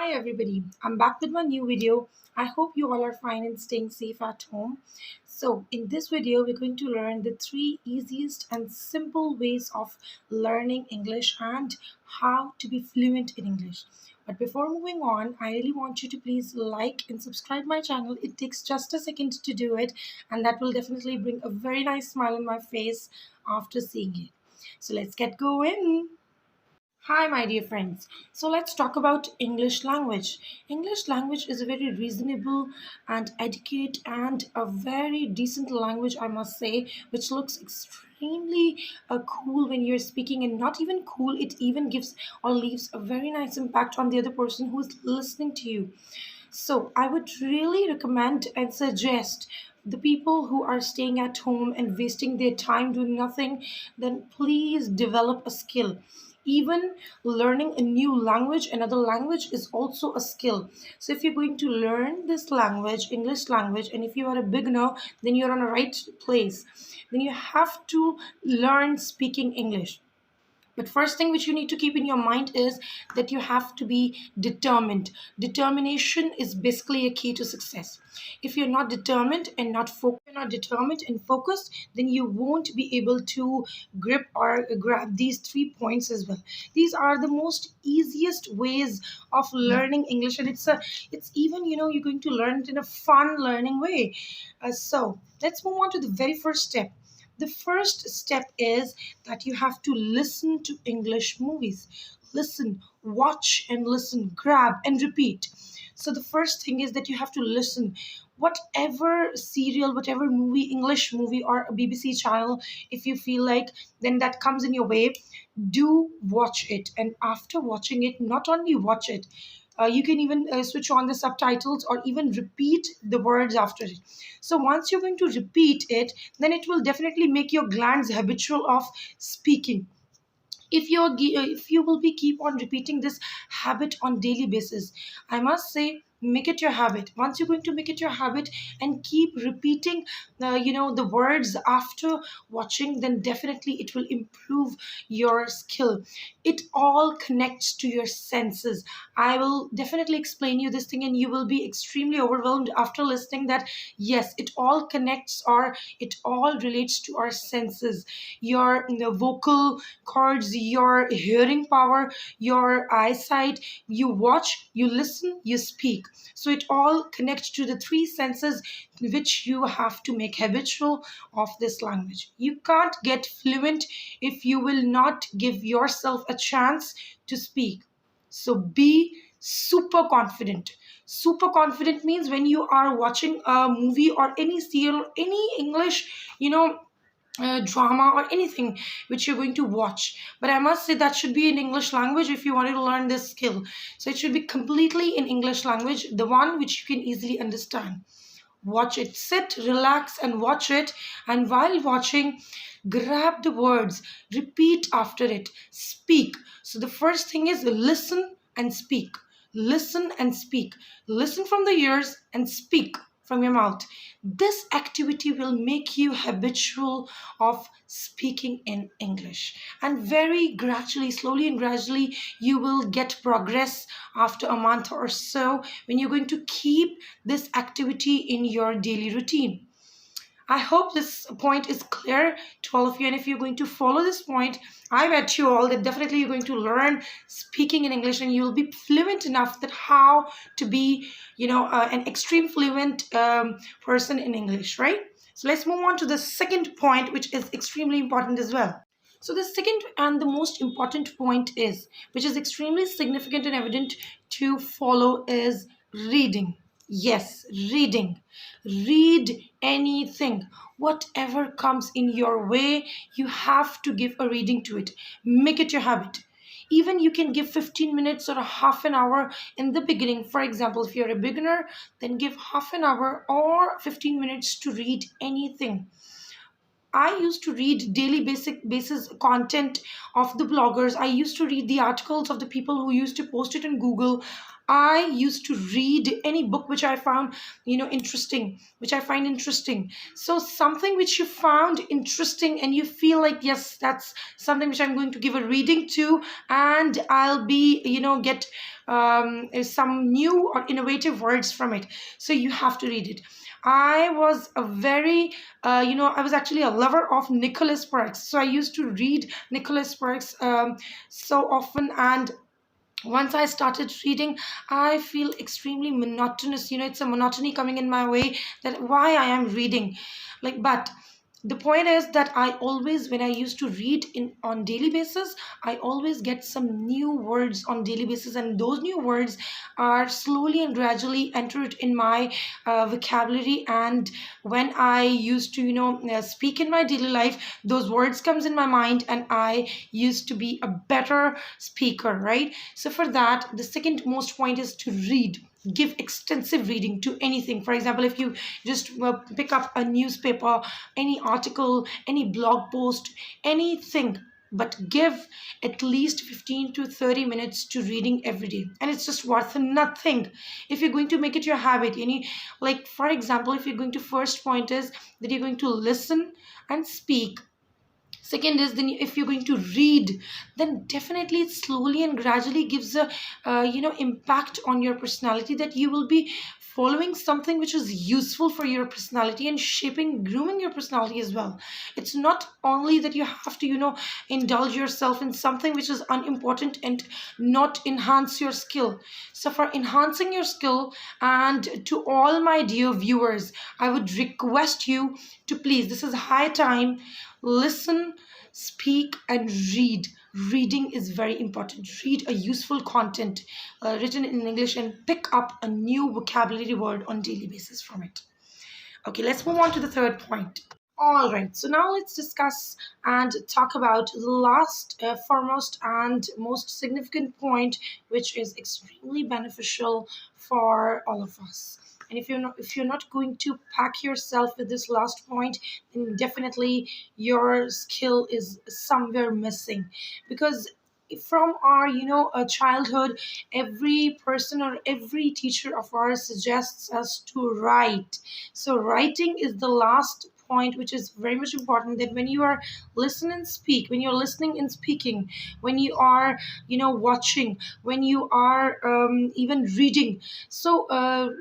Hi everybody, I'm back with my new video. I hope you all are fine and staying safe at home. So in this video, we're going to learn the three easiest and simple ways of learning English and how to be fluent in English. But before moving on, I really want you to please like and subscribe my channel. It takes just a second to do it, and that will definitely bring a very nice smile on my face after seeing it. So let's get going. Hi, my dear friends. So let's talk about English language. English language is a very reasonable and educate and a very decent language, I must say, which looks extremely cool when you're speaking, and not even cool, it even gives or leaves a very nice impact on the other person who is listening to you. So I would really recommend and suggest the people who are staying at home and wasting their time doing nothing, then please develop a skill. Even learning a new language, another language is also a skill. So if you're going to learn this language, English language, and if you are a beginner, then you're on a right place. Then you have to learn speaking English. But first thing which you need to keep in your mind is that you have to be determined. Determination is basically a key to success. If you're not determined and not determined and focused, then you won't be able to grip or grab these 3 points as well. These are the most easiest ways of learning English, and it's even you're going to learn it in a fun learning way. So let's move on to the very first step. The first step is that you have to listen to English movies. Listen, watch and listen, grab and repeat. So the first thing is that you have to listen. Whatever serial, whatever movie, English movie or a BBC channel, if you feel like, then that comes in your way, do watch it. And after watching it, not only watch it, you can even switch on the subtitles or even repeat the words after it. So once you're going to repeat it, then it will definitely make your glands habitual of speaking. If you will be keep on repeating this habit on daily basis, I must say, make it your habit. Once you're going to make it your habit and keep repeating the words after watching, then definitely it will improve your skill. It all connects to your senses. I will definitely explain you this thing, and you will be extremely overwhelmed after listening that yes, it all connects, or it all relates to our senses. Your vocal cords, your hearing power, your eyesight. You watch, you listen, you speak. So it all connects to the three senses which you have to make habitual of this language. You can't get fluent if you will not give yourself a chance to speak. So be super confident. Super confident means when you are watching a movie or any serial, any English, drama or anything which you're going to watch. But I must say that should be in English language if you wanted to learn this skill. So it should be completely in English language, the one which you can easily understand. Watch it, sit, relax, and watch it. And while watching, grab the words, repeat after it, speak. So the first thing is listen and speak. Listen and speak. Listen from the ears and speak from your mouth. This activity will make you habitual of speaking in English. And very gradually, slowly and gradually, you will get progress after a month or so when you're going to keep this activity in your daily routine. I hope this point is clear to all of you. And if you're going to follow this point, I bet you all that definitely you're going to learn speaking in English, and you'll be fluent enough that how to be, an extreme fluent person in English, right? So let's move on to the second point, which is extremely important as well. So the second and the most important point is, which is extremely significant and evident to follow, is reading. Yes, reading. Read anything. Whatever comes in your way, you have to give a reading to it. Make it your habit. Even you can give 15 minutes or a half an hour in the beginning. For example, if you're a beginner, then give half an hour or 15 minutes to read anything. I used to read daily basic basis content of the bloggers. I used to read the articles of the people who used to post it in Google. I used to read any book which I found, interesting, which I find interesting. So something which you found interesting and you feel like, yes, that's something which I'm going to give a reading to, and I'll be, get some new or innovative words from it. So you have to read it. I was a very, I was actually a lover of Nicholas Sparks. So I used to read Nicholas Sparks so often, and once I started reading, I feel extremely monotonous. It's a monotony coming in my way, that why I am reading. But the point is that I always, when I used to read in on daily basis, I always get some new words on daily basis, and those new words are slowly and gradually entered in my vocabulary. And when I used to, speak in my daily life, those words comes in my mind, and I used to be a better speaker, right? So for that, the second most point is to read. Give extensive reading to anything. For example, if you just pick up a newspaper, any article, any blog post, anything, but give at least 15 to 30 minutes to reading every day, and it's just worth nothing if you're going to make it your habit. Like, for example, if you're going to, first point is that you're going to listen and speak. Second is, then if you're going to read, then definitely it slowly and gradually gives a impact on your personality, that you will be following something which is useful for your personality and shaping, grooming your personality as well. It's not only that you have to, indulge yourself in something which is unimportant and not enhance your skill. So for enhancing your skill, and to all my dear viewers, I would request you to please, this is high time, listen, speak, and read. Reading is very important. Read a useful content written in English, and pick up a new vocabulary word on daily basis from it. Okay, let's move on to the third point. All right, so now let's discuss and talk about the last, foremost, and most significant point, which is extremely beneficial for all of us. And if you're not going to pack yourself with this last point, then definitely your skill is somewhere missing. Because from our, childhood, every person or every teacher of ours suggests us to write. So writing is the last point, which is very much important, that when you are listen and speak, when you're listening and speaking, when you are, watching, when you are even reading. So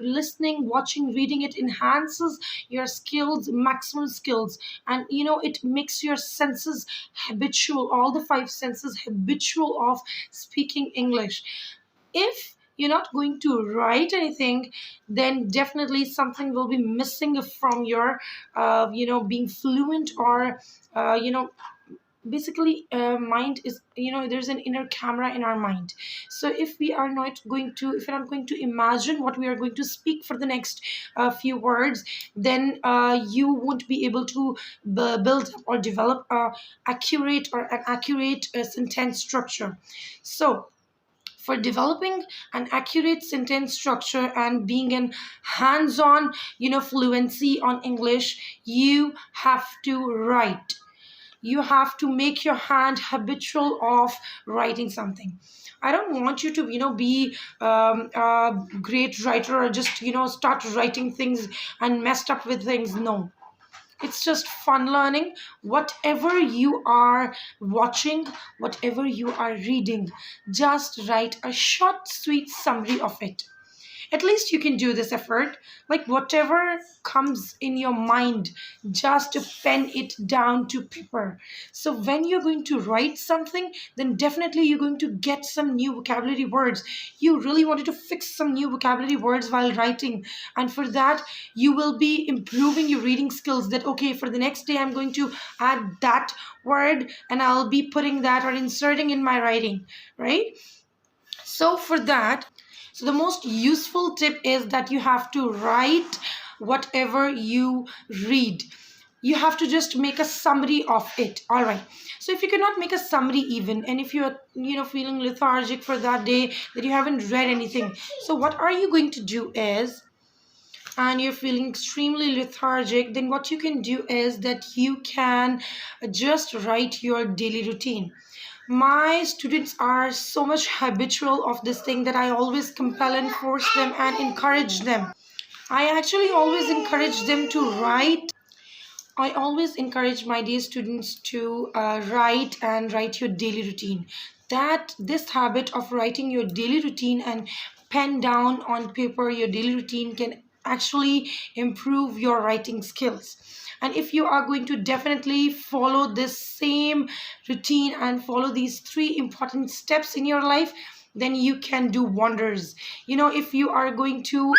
listening, watching, reading, it enhances your skills, maximum skills. And it makes your senses habitual, all the five senses habitual of speaking English. If you're not going to write anything, then definitely something will be missing from your being fluent, or basically mind is, there's an inner camera in our mind. So if we're not going to imagine what we are going to speak for the next few words, then you won't be able to build up or develop an accurate sentence structure. So for developing an accurate sentence structure and being in hands-on, fluency on English, you have to write. You have to make your hand habitual of writing something. I don't want you to, be a great writer, or just, start writing things and messed up with things. No, it's just fun learning. Whatever you are watching, whatever you are reading, just write a short, sweet summary of it. At least you can do this effort. Like, whatever comes in your mind, just pen it down to paper. So when you're going to write something, then definitely you're going to get some new vocabulary words. You really wanted to fix some new vocabulary words while writing, and for that you will be improving your reading skills. That, okay, for the next day I'm going to add that word, and I'll be putting that or inserting in my writing, right? So for that, so the most useful tip is that you have to write whatever you read. You have to just make a summary of it. All right. So if you cannot make a summary even, and if you're, feeling lethargic for that day, that you haven't read anything, so what are you going to do is, and you're feeling extremely lethargic, then what you can do is that you can just write your daily routine. My students are so much habitual of this thing that I always compel and force them and encourage them. I actually always encourage them to write. I always encourage my dear students to write your daily routine. That this habit of writing your daily routine and pen down on paper your daily routine can actually improve your writing skills. And if you are going to definitely follow this same routine and follow these three important steps in your life, then you can do wonders. If you are going to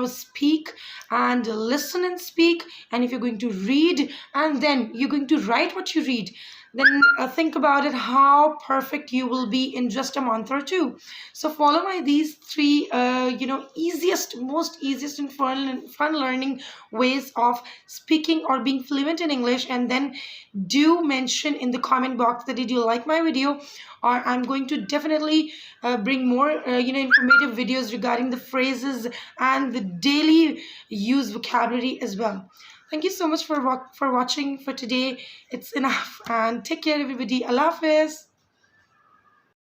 speak and listen and speak, and if you're going to read and then you're going to write what you read, then think about it how perfect you will be in just a month or two. So follow my these three easiest and fun learning ways of speaking or being fluent in English, and then do mention in the comment box that did you like my video, or I'm going to definitely bring more informative videos regarding the phrases and the daily use vocabulary as well. Thank you so much for watching for today. It's enough, and take care everybody. Allah Hafiz.